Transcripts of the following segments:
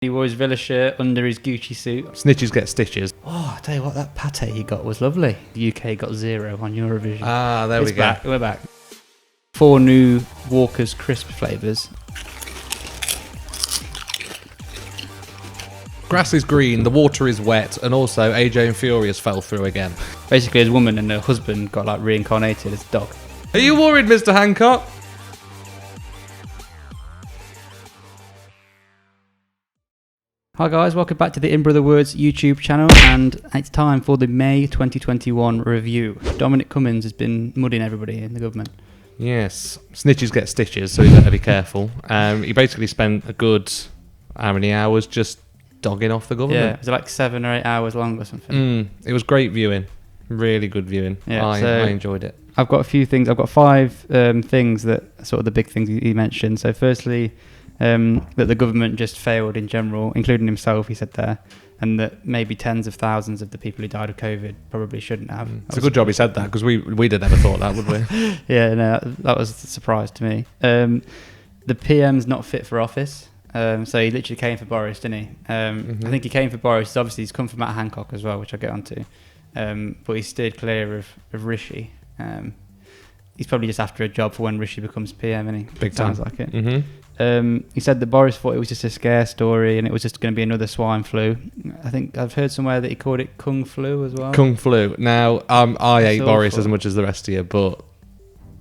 He wore his Villa shirt under his Gucci suit. Snitches get stitches. Oh, I tell you what, that pate he got was lovely. The UK got 0 on Eurovision. Ah, there we go. We're back. 4 new Walker's crisp flavours. Grass is green, the water is wet, and also AJ and Furious fell through again. Basically, his woman and her husband got like reincarnated as a dog. Are you worried, Mr. Hancock? Hi guys, welcome back to the In Brother Words YouTube channel, and it's time for the May 2021 review. Dominic Cummings has been mudding everybody in the government. Yes, snitches get stitches, so you better be careful. He basically spent a good, how many hours just dogging off the government? Yeah, it was like 7 or 8 hours long or something. It was great viewing, really good viewing. Yeah, I enjoyed it. I've got a few things, I've got 5 things that are sort of the big things he mentioned. So firstly, that the government just failed in general, including himself, he said there, and that maybe tens of thousands of the people who died of COVID probably shouldn't have. It's a good job he said that, because we'd have never thought that, would we? Yeah, no, that was a surprise to me. The PM's not fit for office, so he literally came for Boris, didn't he? I think he came for Boris. Obviously, he's come from Matt Hancock as well, which I'll get onto. But he steered clear of Rishi. He's probably just after a job for when Rishi becomes PM, isn't he? Big time. Sounds like it. He said that Boris thought it was just a scare story and it was just going to be another swine flu. I think I've heard somewhere that he called it Kung Flu as well. Kung Flu. Now, I hate Boris awful. as much as the rest of you, but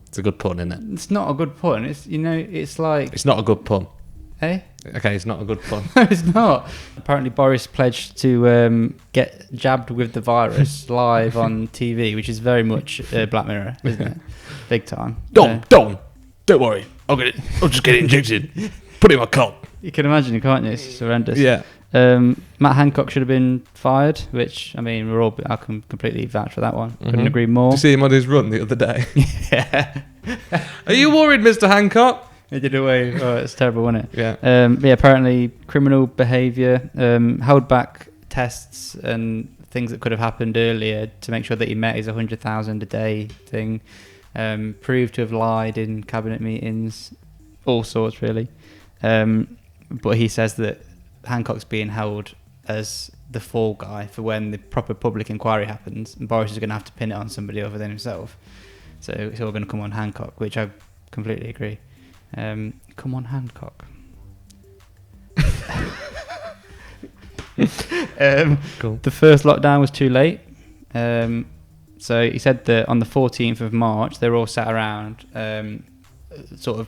it's a good pun, isn't it? It's not a good pun. It's like... It's not a good pun. Eh? Okay, it's not a good pun. No, it's not. Apparently Boris pledged to get jabbed with the virus live on TV, which is very much Black Mirror, isn't it? Big time. Don't worry. I'll just get it injected. Put it in my cock. You can imagine it, can't you? It's just horrendous. Yeah. Matt Hancock should have been fired, which, I mean, I can completely vouch for that one. Couldn't agree more. Did you see him on his run the other day? Yeah. Are you worried, Mr. Hancock? He did away. Oh, it's terrible, wasn't it? Yeah. Yeah, apparently criminal behaviour, held back tests and things that could have happened earlier to make sure that he met his 100,000 a day thing. Proved to have lied in cabinet meetings, all sorts really. But he says that Hancock's being held as the fall guy for when the proper public inquiry happens, and Boris is going to have to pin it on somebody other than himself. So it's all going to come on Hancock, which I completely agree. Come on, Hancock. Cool. The first lockdown was too late. So he said that on the 14th of March, they were all sat around, sort of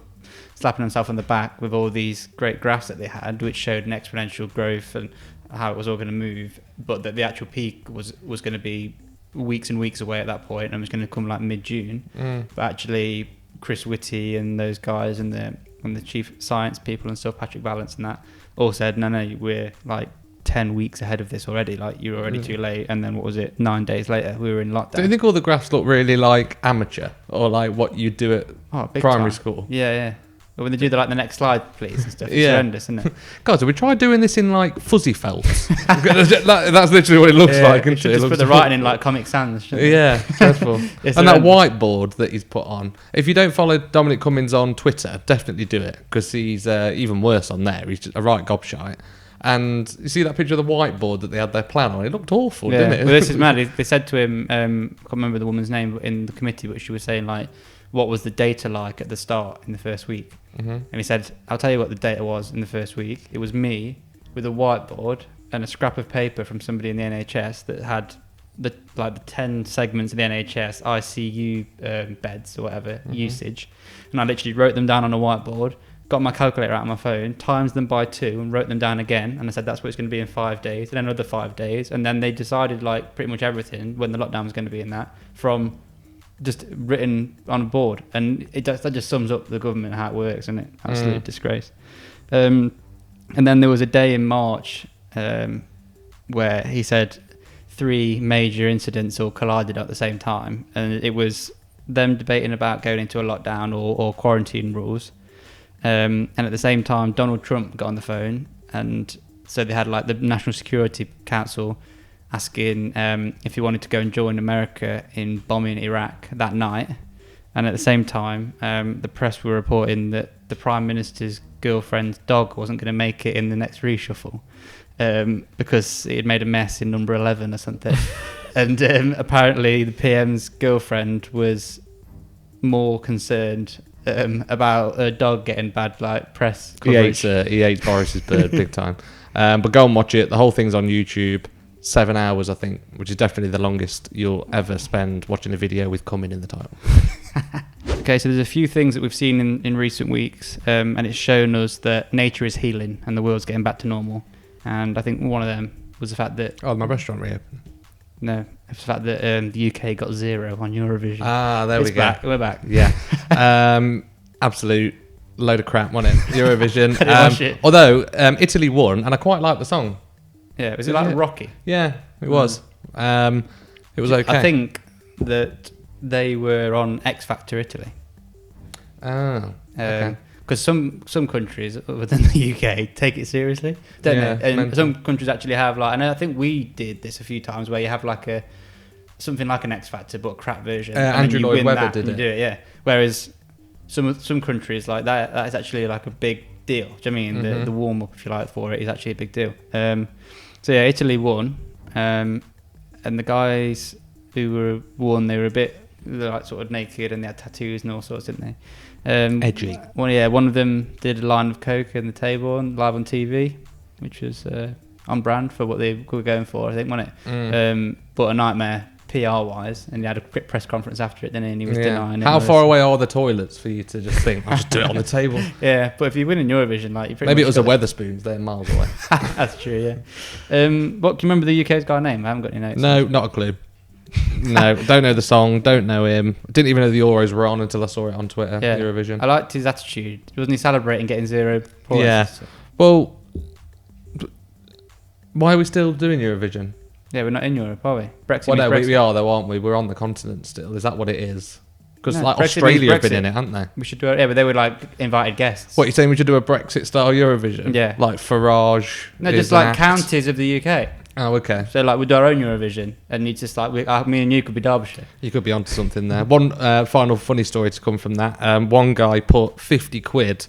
slapping themselves on the back with all these great graphs that they had, which showed an exponential growth and how it was all going to move, but that the actual peak was going to be weeks and weeks away at that point and was going to come like mid-June. But actually, Chris Whitty and those guys and the chief science people and stuff, Patrick Vallance and that, all said, no, we're like 10 weeks ahead of this already, like you're already too late. And then what was it, 9 days later we were in lockdown. Do you think all the graphs look really like amateur or like what you do at primary school? Yeah. But when they do the next slide please and stuff, it's horrendous, isn't it? Guys, have we tried doing this in like fuzzy felt? That's literally what it looks like, isn't it? Just put the writing in like Comic Sans, shouldn't it? Yeah, dreadful. And that whiteboard that he's put on. If you don't follow Dominic Cummings on Twitter, definitely do it, because he's even worse on there. He's just a right gobshite. And you see that picture of the whiteboard that they had their plan on? It looked awful, didn't it? Well, this is mad. They said to him, I can't remember the woman's name in the committee, but she was saying like, what was the data like at the start in the first week? And he said, I'll tell you what the data was in the first week. It was me with a whiteboard and a scrap of paper from somebody in the NHS that had the 10 segments of the NHS ICU beds or whatever usage, and I literally wrote them down on a whiteboard, got my calculator out on my phone, times them by 2 and wrote them down again, and I said that's what it's going to be in 5 days, and then another 5 days, and then they decided like pretty much everything when the lockdown was going to be in that from just written on a board. And that just sums up the government, how it works, isn't it? Absolute disgrace. And then there was a day in March where he said 3 major incidents all collided at the same time, and it was them debating about going into a lockdown or quarantine rules. And at the same time, Donald Trump got on the phone, and so they had like the National Security Council asking if he wanted to go and join America in bombing Iraq that night. And at the same time, the press were reporting that the Prime Minister's girlfriend's dog wasn't going to make it in the next reshuffle because it had made a mess in number 11 or something. And apparently the PM's girlfriend was more concerned about a dog getting bad press coverage. He hates Boris's bird big time. But go and watch it. The whole thing's on YouTube. 7 hours, I think, which is definitely the longest you'll ever spend watching a video with Cumming in the title. Okay, so there's a few things that we've seen in recent weeks, and it's shown us that nature is healing and the world's getting back to normal. And I think one of them was the fact that... Oh, my restaurant reopened. No, it's the fact that the UK got 0 on Eurovision. Ah, there we go. Back. We're back. Yeah. Absolute load of crap, wasn't it? Eurovision. Watch it. Although Italy won, and I quite liked the song. Yeah, was it like Rocky? Yeah, it was. It was okay. I think that they were on X Factor Italy. Oh, okay. Because some countries within the UK take it seriously, don't they? And some countries actually have I think we did this a few times where you have something like an X Factor but a crap version. Andrew Lloyd Webber did it. Do it, yeah. Whereas some countries that is actually a big deal. Do you know what I mean? The warm up, if you like, for it is actually a big deal. So yeah, Italy won, and the guys who won, they were a bit sort of naked and they had tattoos and all sorts, didn't they? Edgy. One of them did a line of coke on the table and live on TV, which was on brand for what they were going for, I think, wasn't it? But a nightmare PR-wise, and he had a quick press conference after it, didn't he? And he was denying it. How far away are the toilets for you to just think, I'll just do it on the table? Yeah, but if you win in Eurovision, maybe it was a Weatherspoons, they're miles away. That's true, yeah. What, can you remember the UK's guy name? I haven't got any notes. No, not a clue. No, don't know the song, don't know him. Didn't even know the Euros were on until I saw it on Twitter. Yeah. Eurovision. I liked his attitude. Wasn't he celebrating getting 0 points? Yeah. Well, why are we still doing Eurovision? Yeah, we're not in Europe, are we? Brexit. Well, no, Brexit. we are though, aren't we? We're on the continent still. Is that what it is? Because No, Australia have been in it, haven't they? We should do it. Yeah, but they were invited guests. What, you're saying we should do a Brexit style Eurovision? Yeah. Like Farage? No, just counties of the UK. Oh, okay. So we'd do our own Eurovision, and it's just me and you could be Derbyshire. You could be onto something there. One final funny story to come from that. One guy put 50 quid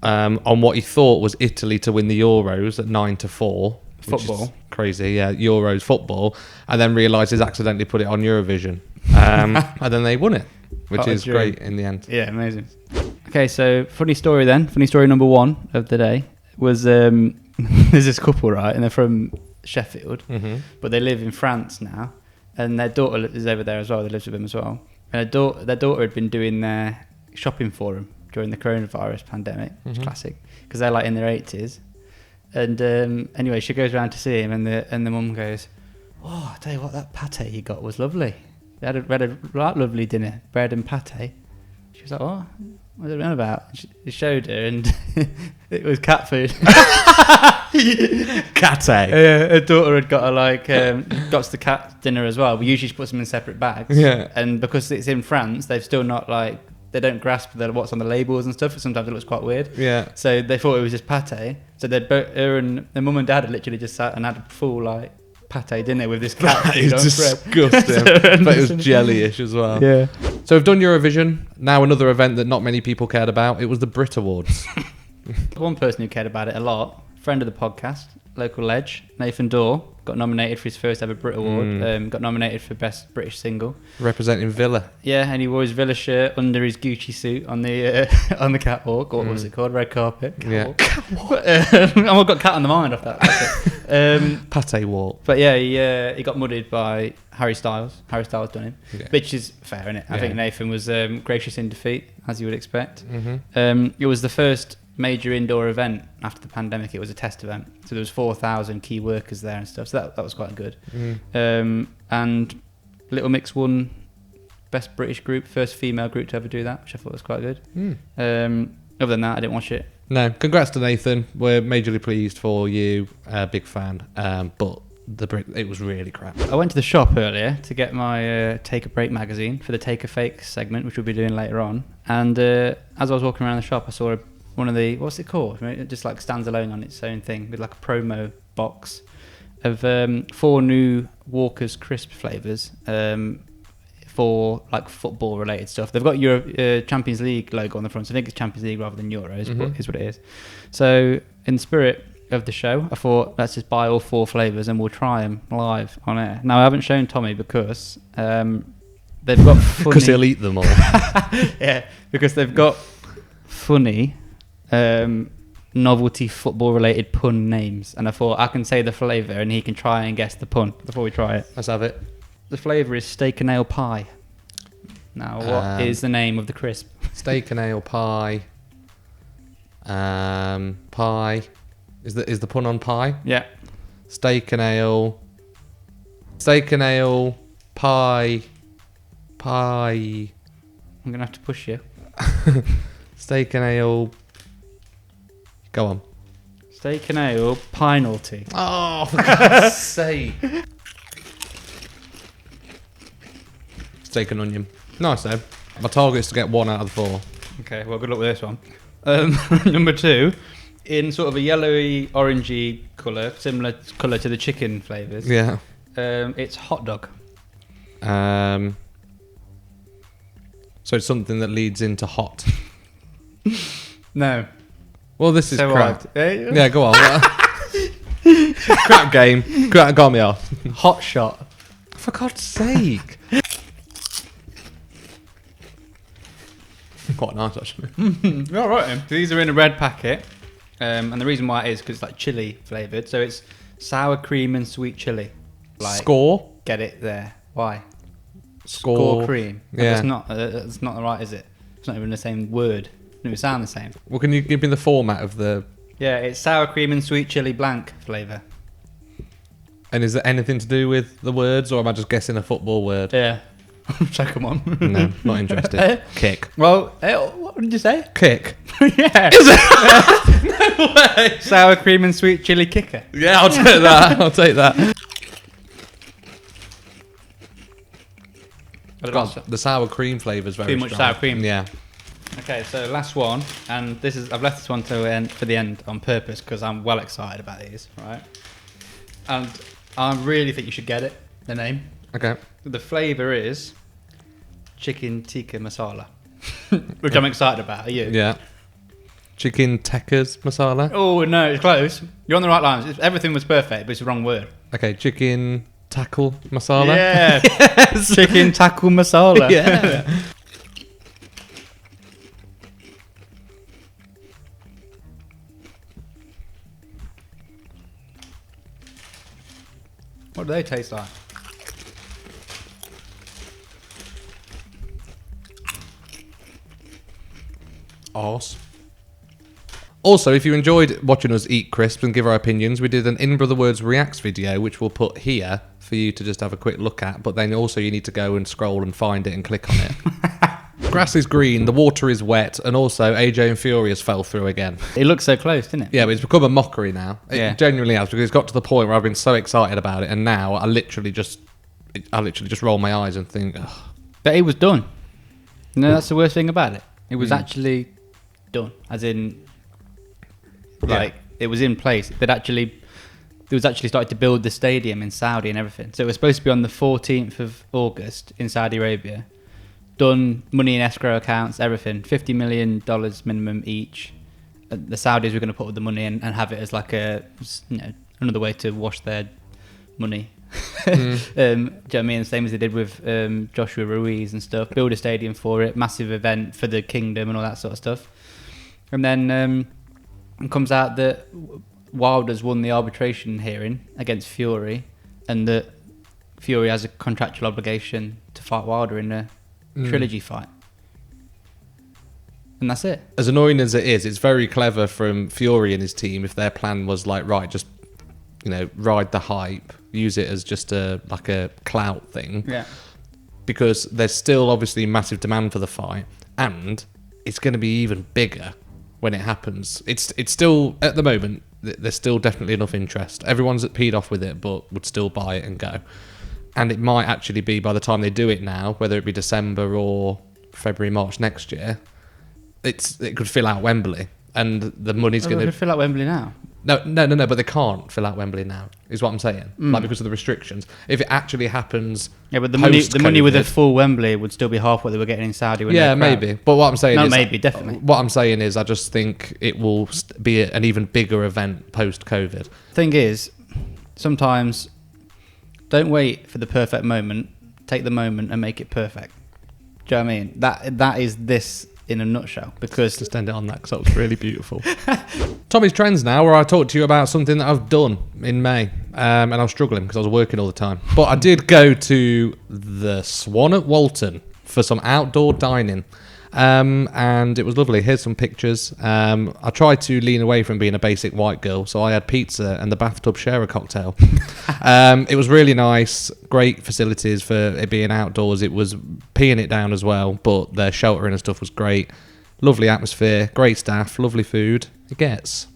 on what he thought was Italy to win the Euros at 9-4. Football. Crazy, yeah. Euros football. And then realised he's accidentally put it on Eurovision. And then they won it, which is great in the end. Yeah, amazing. Okay, so funny story then. Funny story number 1 of the day was there's this couple, right? And they're from Sheffield, but they live in France now. And their daughter is over there as well. They live with them as well. And their daughter had been doing their shopping for them during the coronavirus pandemic, which is classic, because they're in their 80s. And anyway, she goes around to see him, and the mum goes, "Oh, I tell you what, that pate you got was lovely. They had a lovely dinner, bread and pate." She was like, "Oh, what's it about?" She showed her, and it was cat food. Cat. Yeah, her daughter had got got the cat dinner as well. But usually she puts them in separate bags. Yeah. And because it's in France, they've still not they don't grasp what's on the labels and stuff. Sometimes it looks quite weird. Yeah. So they thought it was just pate. So her and their mum and dad had literally just sat and had a full pate dinner with this cat. That is disgusting. But it was jellyish as well. Yeah. So we've done Eurovision. Now another event that not many people cared about. It was the Brit Awards. One person who cared about it a lot, friend of the podcast, local ledge, Nathan Dawe, got nominated for his first ever Brit Award. Got nominated for Best British Single. Representing Villa. Yeah, and he wore his Villa shirt under his Gucci suit on the catwalk. Or what was it called? Red carpet. Catwalk. Yeah. Catwalk. I've got cat on the mind off that. Pate walk. But yeah, he got mudded by Harry Styles. Harry Styles done him, which is fair, innit? I think Nathan was gracious in defeat, as you would expect. It was the first major indoor event after the pandemic. It was a test event, so there was 4,000 key workers there and stuff, so that was quite good. And Little Mix won Best British Group, first female group to ever do that, which I thought was quite good. Other than that, I didn't watch it. No, congrats to Nathan. We're majorly pleased for you. Big fan. But it was really crap. I went to the shop earlier to get my Take a Break magazine for the Take a Fake segment, which we'll be doing later on. And as I was walking around the shop, I saw one of the, what's it called? It just stands alone on its own thing with a promo box of 4 new Walker's crisp flavours, for like football related stuff. They've got your Champions League logo on the front, so I think it's Champions League rather than Euros, but is what it is. So in the spirit of the show, I thought let's just buy all 4 flavours and we'll try them live on air. Now I haven't shown Tommy because they've got funny... because he'll eat them all. Yeah, because they've got funny novelty football related pun names, and I thought I can say the flavour and he can try and guess the pun before we try it. Let's have it. The flavour is steak and ale pie. Now what is the name of the crisp? Steak and ale pie. Pie. Is the pun on pie? Yeah. Steak and ale pie. I'm gonna have to push you. Steak and ale. Go on. Steak and ale penalty. Oh, for God's sake. Steak and onion. Nice though. My target is to get 1 out of the 4. Okay, well, good luck with this one. Number 2, in sort of a yellowy, orangey colour, similar colour to the chicken flavours. Yeah. It's hot dog. So it's something that leads into hot. No. Well, this is so crap. Yeah, go on. Crap game. Got me off. Hot shot. For God's sake. Quite nice, actually. All right, then. These are in a red packet. And the reason why it is because it's like chili flavoured. So it's sour cream and sweet chili. Like, Score? Get it there. Why? Score cream. Yeah. It's not right, is it? It's not even the same word. It would sound the same. Well, can you give me the format of the... Yeah, it's sour cream and sweet chili blanc flavour. And is there anything to do with the words, or am I just guessing a football word? Yeah. Check them on. No, not interested. Kick. Well, what did you say? Kick. Yeah. Is it? No way. Sour cream and sweet chili kicker. Yeah, I'll take that. I'll take that. God, the sour cream flavour is very too much strong. sour cream. Yeah. Okay, so last one, and I've left this one for the end on purpose because I'm well excited about these, right? And I really think you should get it. The name. Okay. The flavour is chicken tikka masala, which I'm excited about. Are you? Yeah. Chicken tikkas masala. Oh no, it's close. You're on the right lines. Everything was perfect, but it's the wrong word. Okay, chicken tackle masala. Yeah. Yes. Chicken tackle masala. Yeah. What do they taste like? Arse. Also, if you enjoyed watching us eat crisps and give our opinions, we did an In Brother Words Reacts video, which we'll put here for you to just have a quick look at. But then also you need to go and scroll and find it and click on it. Grass is green, the water is wet, and also AJ and Furious fell through again. It looks so close, didn't it? Yeah, but it's become a mockery now. It genuinely has, because it's got to the point where I've been so excited about it, and now I literally just roll my eyes and think, ugh. But it was done. No, that's the worst thing about it. It was actually done, as in, like, it was in place. It was actually started to build the stadium in Saudi and everything. So it was supposed to be on the 14th of August in Saudi Arabia. Done, money in escrow accounts, everything. $50 million minimum each. The Saudis were going to put all the money in and have it as like another way to wash their money. Do you know what I mean? The same as they did with Joshua Ruiz and stuff. Build a stadium for it, massive event for the kingdom and all that sort of stuff. And then it comes out that Wilder's won the arbitration hearing against Fury, and that Fury has a contractual obligation to fight Wilder in a trilogy fight. And that's it. As annoying as it is, it's very clever from Fury and his team if their plan was like, right, just, ride the hype, use it as just a clout thing. Yeah. Because there's still obviously massive demand for the fight, and it's going to be even bigger when it happens. It's still, at the moment, there's still definitely enough interest. Everyone's peed off with it, but would still buy it and go. And it might actually be, by the time they do it now, whether it be December or February, March next year, it could fill out Wembley, and the money's going to fill out Wembley now. No, but they can't fill out Wembley now, is what I'm saying. Like, because of the restrictions. If it actually happens... Yeah, but the money with a full Wembley would still be half what they were getting in Saudi. Yeah, maybe. But what I'm saying is... maybe, definitely. What I'm saying is I just think it will be an even bigger event post-COVID. Thing is, sometimes don't wait for the perfect moment. Take the moment and make it perfect. Do you know what I mean? That is this... in a nutshell, because just end it on that because that was really beautiful. Tommy's Trends now, where I talked to you about something that I've done in May, and I was struggling because I was working all the time, but I did go to the Swan at Walton for some outdoor dining, and it was lovely. Here's some pictures. I tried to lean away from being a basic white girl, so I had pizza and the bathtub sharer cocktail. It was really nice, great facilities for it being outdoors. It was peeing it down as well, but their sheltering and stuff was great. Lovely atmosphere, great staff, lovely food. It gets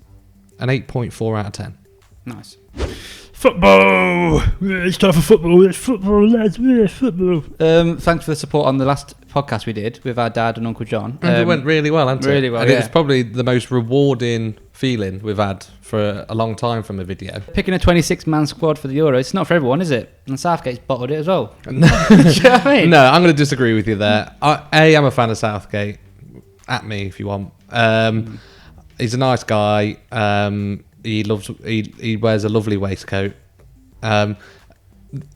an 8.4 out of 10. Nice. Football! It's time for football. It's football, lads. It's football. Thanks for the support on the last podcast we did with our dad and Uncle John. It went really well, hasn't it? Really well, and yeah. it was probably the most rewarding feeling we've had for a long time from a video. Picking a 26-man squad for the Euro, it's not for everyone, is it? And Southgate's bottled it as well. Do you know what I mean? No, I'm going to disagree with you there. I'm a fan of Southgate. At me if you want. He's a nice guy. He wears a lovely waistcoat.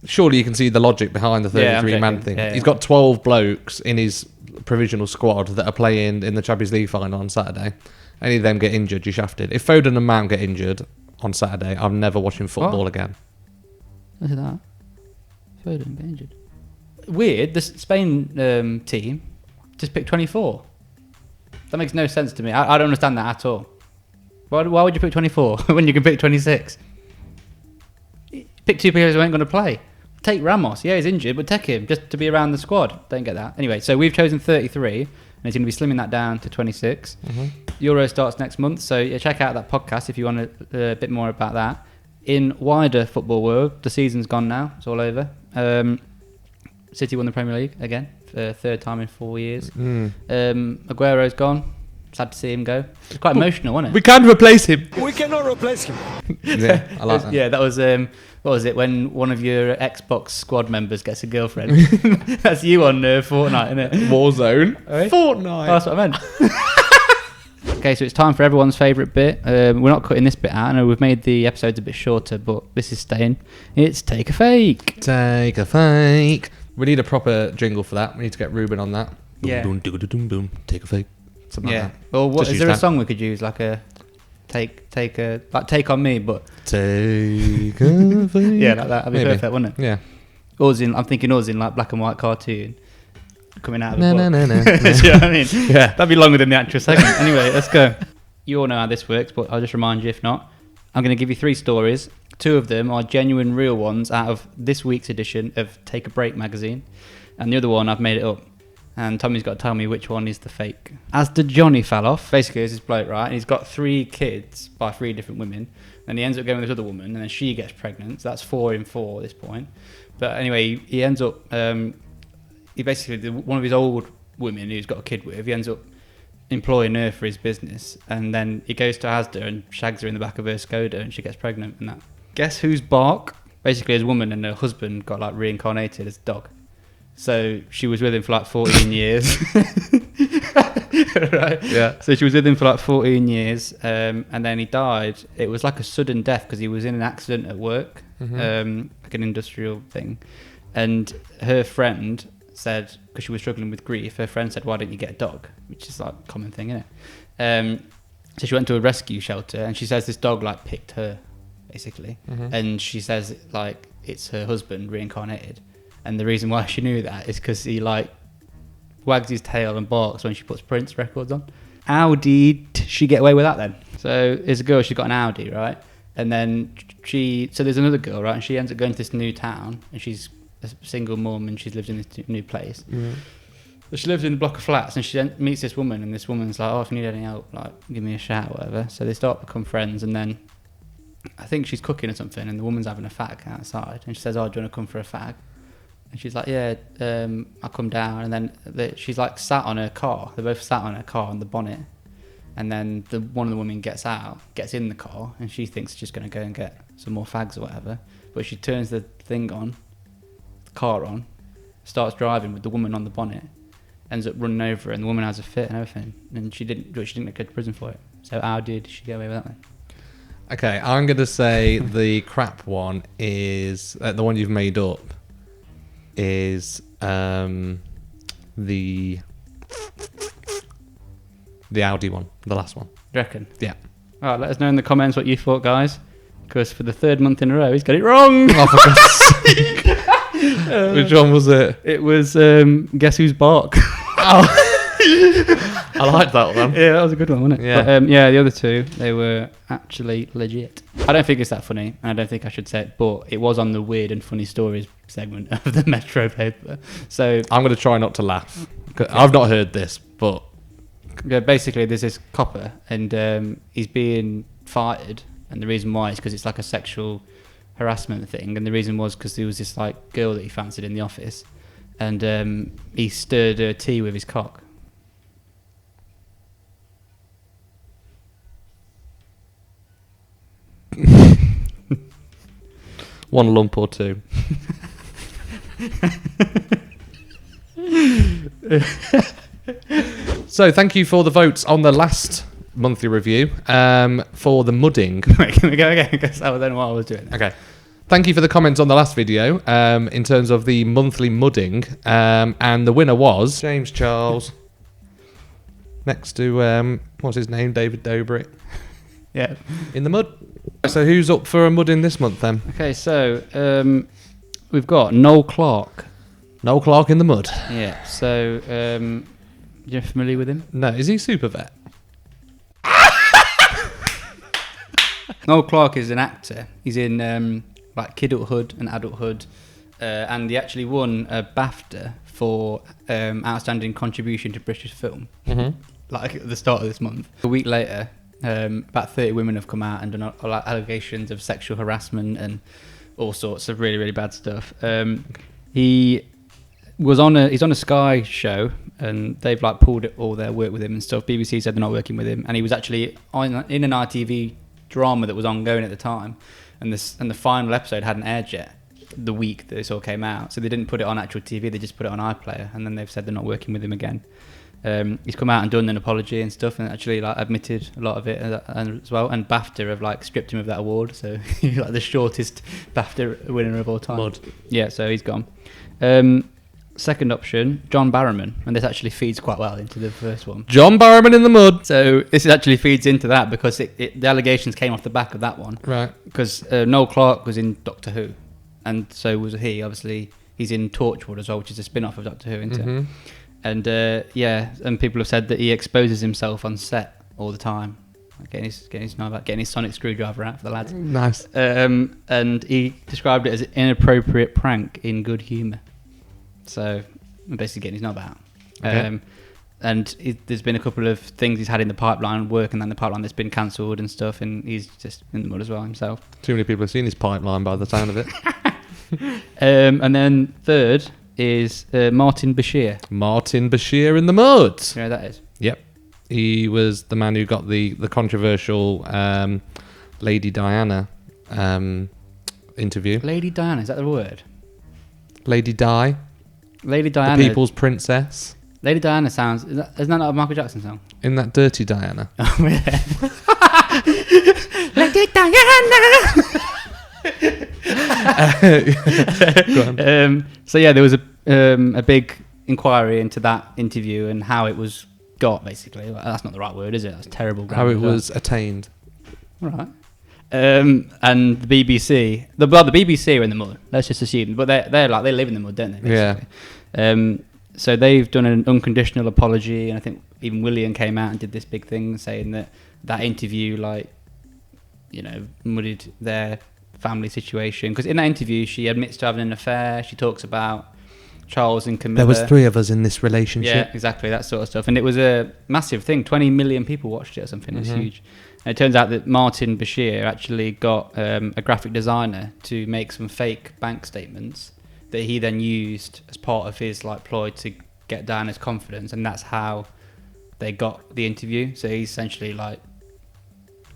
Surely you can see the logic behind the 33-man thing. Yeah. He's got 12 blokes in his provisional squad that are playing in the Champions League final on Saturday. Any of them get injured, you're shafted. If Foden and Mount get injured on Saturday, I'm never watching football again. Look at that. Foden get injured. Weird. The Spain team just picked 24. That makes no sense to me. I don't understand that at all. Why would you pick 24 when you can pick 26? Pick two players who ain't going to play. Take Ramos. Yeah, he's injured, but take him just to be around the squad. Don't get that. Anyway, so we've chosen 33, and it's going to be slimming that down to 26. Mm-hmm. Euro starts next month, so yeah, check out that podcast if you want a bit more about that. In wider football world, the season's gone now. It's all over. City won the Premier League again for third time in 4 years. Aguero's gone. Sad to see him go. It's quite emotional, wasn't it? We can't replace him. We cannot replace him. Yeah, I like that. Yeah, that was what was it when one of your Xbox squad members gets a girlfriend? That's you on Fortnite, isn't it? Warzone. Right? Fortnite. Oh, that's what I meant. Okay, so it's time for everyone's favourite bit. We're not cutting this bit out. I know we've made the episodes a bit shorter, but this is staying. It's Take a Fake. Take a fake. We need a proper jingle for that. We need to get Ruben on that. Yeah. Boom, boom, boom, boom. Take a fake. Something like that. Well, what, Just is there use a song we could use, like a take on me, but take a fake. yeah, like that. That'd be Maybe. perfect, wouldn't it? Yeah. I'm thinking us in like black and white cartoon coming out of the No. Do you know what I mean? Yeah. That'd be longer than the actual segment. Anyway, let's go. You all know how this works, but I'll just remind you if not. I'm going to give you 3 stories. 2 of them are genuine, real ones out of this week's edition of Take a Break magazine, and the other one I've made it up. And Tommy's got to tell me which one is the fake. As the Johnny fell off, basically there's this bloke, right? And he's got 3 kids by 3 different women. And he ends up going with this other woman, and then she gets pregnant. So that's 4 in 4 at this point. But anyway, he ends up, he basically, one of his old women who's got a kid with, he ends up employing her for his business. And then he goes to Asda and shags her in the back of her Skoda, and she gets pregnant and that. Guess whose bark? Basically his woman and her husband got like reincarnated as a dog. So she was with him for like 14 years. Right? Yeah. So she was with him for like 14 years, and then he died. It was like a sudden death because he was in an accident at work, like an industrial thing. And her friend said, because she was struggling with grief, her friend said, "Why don't you get a dog?" Which is like a common thing, isn't it? So she went to a rescue shelter, and she says this dog like picked her, basically. And she says like it's her husband reincarnated. And the reason why she knew that is because he like wags his tail and barks when she puts Prince records on. How did she get away with that then? So there's a girl, she's got an Audi, right? And then so there's another girl, right? And she ends up going to this new town, and she's a single mum, and she lives in this new place. So she lives in a block of flats, and she then meets this woman, and this woman's like, "Oh, if you need any help, like give me a shout," or whatever. So they start to become friends, and then I think she's cooking or something, and the woman's having a fag outside, and she says, "Oh, do you want to come for a fag?" And she's like, "Yeah, I'll come down." And then she's like sat on her car. They're both sat on her car on the bonnet. And then one of the women gets in the car, and she thinks she's going to go and get some more fags or whatever. But she turns the car on, starts driving with the woman on the bonnet, ends up running over her, and the woman has a fit and everything. And she didn't go to prison for it. So how did she get away with that then? Okay, I'm going to say the crap one is the one you've made up is the Audi one, the last one. Do you reckon? Yeah. All right, let us know in the comments what you thought, guys. Because for the third month in a row, he's got it wrong. Oh, for God's sake. Which one was it? It was Guess Who's Bark. Oh. I like that one. Yeah, that was a good one, wasn't it? Yeah. But, the other two, they were actually legit. I don't think it's that funny, and I don't think I should say it, but it was on the weird and funny stories segment of the Metro paper. So I'm going to try not to laugh. I've not heard this, but yeah, basically there's this copper, and he's being fired, and the reason why is because it's like a sexual harassment thing, and the reason was because there was this like girl that he fancied in the office, and he stirred her tea with his cock. one lump or two. So thank you for the votes on the last monthly review for the mudding. Wait, can we go again? Because I don't know what I was doing. Okay. Thank you for the comments on the last video in terms of the monthly mudding. And the winner was James Charles. Next to, what's his name? David Dobrit. Yeah. In the mud. So who's up for a mudding this month then? Okay, so we've got Noel Clark. Noel Clark in the mud. Yeah, so you're familiar with him? No, is he super vet? Noel Clark is an actor. He's in like kidulthood and adulthood, and he actually won a BAFTA for outstanding contribution to British film. Mm-hmm. Like at the start of this month. A week later, about 30 women have come out and done allegations of sexual harassment and all sorts of really, really bad stuff. He's on a Sky show, and they've like pulled all their work with him and stuff. BBC said they're not working with him, and he was actually in an ITV drama that was ongoing at the time, and the final episode hadn't aired yet the week that this all came out, so they didn't put it on actual TV, they just put it on iPlayer, and then they've said they're not working with him again. He's come out and done an apology and stuff, and actually like admitted a lot of it as well, and BAFTA have like stripped him of that award, so he's like the shortest BAFTA winner of all time. Mud. Yeah, so he's gone. Second option, John Barrowman, and this actually feeds quite well into the first one. John Barrowman in the mud. So this actually feeds into that because the allegations came off the back of that one. Right. Because Noel Clark was in Doctor Who, and so was he. Obviously, he's in Torchwood as well, which is a spin-off of Doctor Who, isn't it? Mm-hmm. And and people have said that he exposes himself on set all the time, like getting his sonic screwdriver out for the lads. Nice. And he described it as an inappropriate prank in good humour. So basically getting his knob out. Okay. There's been a couple of things he's had in the pipeline, working on the pipeline that's been cancelled and stuff, and he's just in the mud as well himself. Too many people have seen his pipeline by the sound of it. And then third is Martin Bashir. Martin Bashir in the mud. You know who that is? Yep. He was the man who got the controversial Lady Diana interview. Lady Diana, is that the word? Lady Di. Lady Diana. The People's Princess. Lady Diana sounds... Isn't that a Michael Jackson song? In that Dirty Diana. Oh, yeah. Lady Diana! Go on. So yeah, there was a big inquiry into that interview and how it was got, basically. That's not the right word, is it? That's terrible grammar. How it was attained. Right. And the BBC... The BBC are in the mud. Let's just assume. But they live in the mud, don't they? Basically? Yeah. So they've done an unconditional apology, and I think even William came out and did this big thing saying that interview, muddied their family situation. Because in that interview, she admits to having an affair. She talks about Charles and Camilla. There was 3 of us in this relationship. Yeah, exactly, that sort of stuff. And it was a massive thing. 20 million people watched it or something. It's huge. And it turns out that Martin Bashir actually got a graphic designer to make some fake bank statements that he then used as part of his ploy to get Diana's confidence, and that's how they got the interview. So he essentially like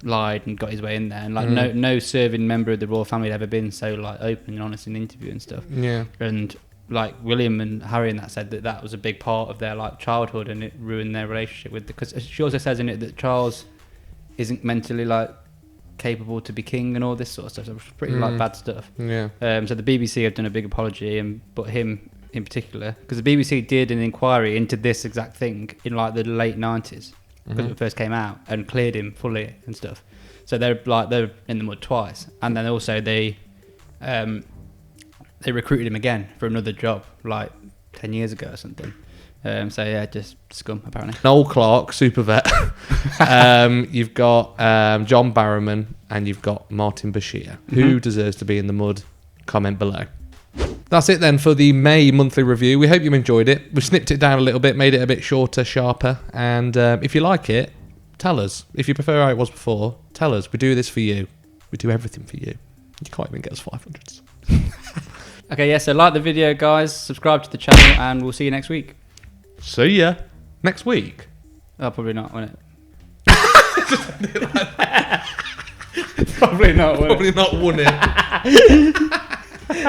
lied and got his way in there, and like no serving member of the royal family had ever been so like open and honest in the interview and stuff. Yeah. And like William and Harry and that said that was a big part of their like childhood, and it ruined their relationship with, because she also says in it that Charles isn't mentally like capable to be king and all this sort of stuff. So it was pretty like bad stuff. Yeah. So the BBC have done a big apology, but him in particular, because the BBC did an inquiry into this exact thing in like the late 90s because it first came out, and cleared him fully and stuff. So they're in the mud twice, and then also they recruited him again for another job like 10 years ago or something. So yeah, just scum apparently. Noel Clarke, super vet. You've got John Barrowman, and you've got Martin Bashir. Who deserves to be in the mud? Comment below. That's it then for the May monthly review. We hope you enjoyed it. We snipped it down a little bit, made it a bit shorter, sharper, and if you like it, tell us. If you prefer how it was before, tell us. We do this for you. We do everything for you. You can't even get us 500s. Okay, yeah, so like the video, guys, subscribe to the channel, and we'll see you next week. See ya next week. Oh, probably not, won't it? Probably not, won't it? Probably not, won it.